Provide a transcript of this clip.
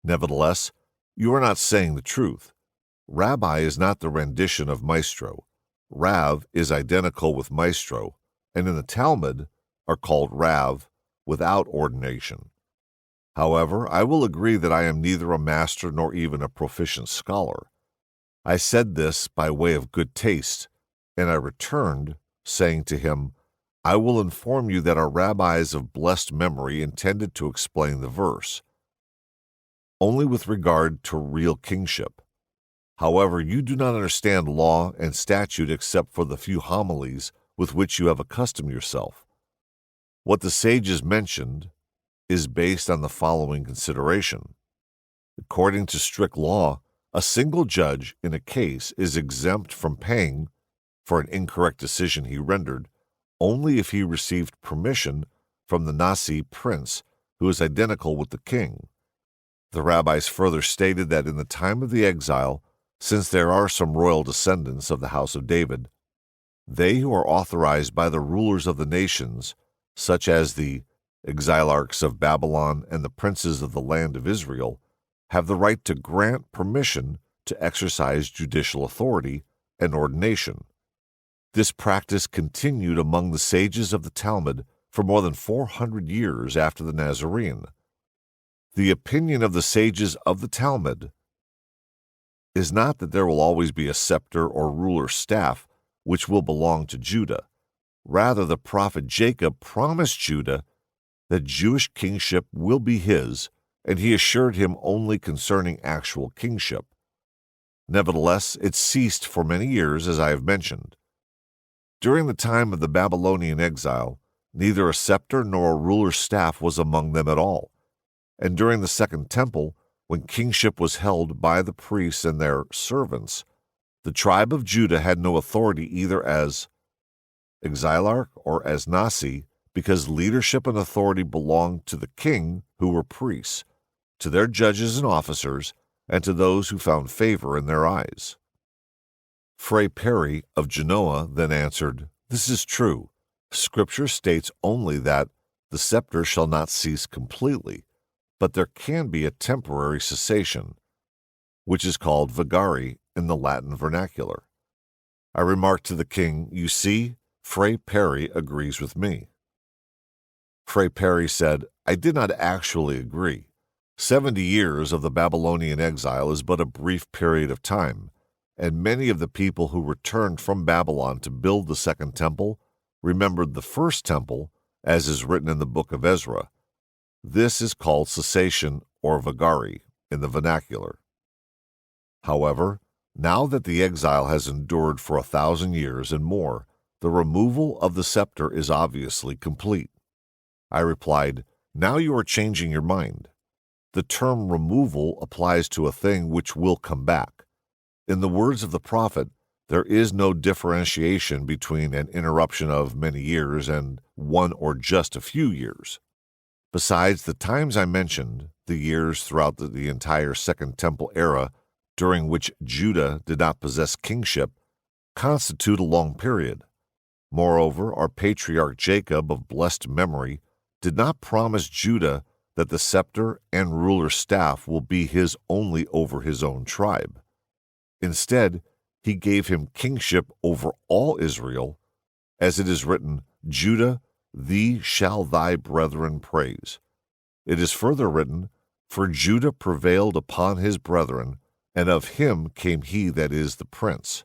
Nevertheless, you are not saying the truth. Rabbi is not the rendition of maestro. Rav is identical with maestro, and in the Talmud are called Rav without ordination. However, I will agree that I am neither a master nor even a proficient scholar. I said this by way of good taste, and I returned, saying to him, I will inform you that our rabbis of blessed memory intended to explain the verse only with regard to real kingship. However, you do not understand law and statute except for the few homilies with which you have accustomed yourself. What the sages mentioned is based on the following consideration. According to strict law, a single judge in a case is exempt from paying for an incorrect decision he rendered only if he received permission from the Nasi prince, who is identical with the king. The rabbis further stated that in the time of the exile, since there are some royal descendants of the house of David, they who are authorized by the rulers of the nations, such as the exilarchs of Babylon and the princes of the land of Israel, have the right to grant permission to exercise judicial authority and ordination. This practice continued among the sages of the Talmud for more than 400 years after the Nazarene. The opinion of the sages of the Talmud is not that there will always be a scepter or ruler's staff which will belong to Judah. Rather, the prophet Jacob promised Judah that Jewish kingship will be his, and he assured him only concerning actual kingship. Nevertheless, it ceased for many years, as I have mentioned. During the time of the Babylonian exile, neither a scepter nor a ruler's staff was among them at all. And during the Second Temple, when kingship was held by the priests and their servants, the tribe of Judah had no authority either as exilarch or as Nasi, because leadership and authority belonged to the king, who were priests, to their judges and officers, and to those who found favor in their eyes. Fray Perry of Genoa then answered, This is true. Scripture states only that the scepter shall not cease completely, but there can be a temporary cessation, which is called vagari in the Latin vernacular. I remarked to the king, You see, Fray Perry agrees with me. Fray Perry said, I did not actually agree. 70 years of the Babylonian exile is but a brief period of time, and many of the people who returned from Babylon to build the Second Temple remembered the First Temple, as is written in the book of Ezra. This is called cessation or vagari in the vernacular. However, now that the exile has endured for 1,000 years and more, the removal of the scepter is obviously complete. I replied, Now you are changing your mind. The term removal applies to a thing which will come back. In the words of the prophet, there is no differentiation between an interruption of many years and one or just a few years. Besides the times I mentioned, the years throughout the entire Second Temple era during which Judah did not possess kingship constitute a long period. Moreover, our patriarch Jacob of blessed memory did not promise Judah that the scepter and ruler's staff will be his only over his own tribe. Instead, he gave him kingship over all Israel, as it is written, Judah, thee shall thy brethren praise. It is further written, For Judah prevailed upon his brethren, and of him came he that is the prince.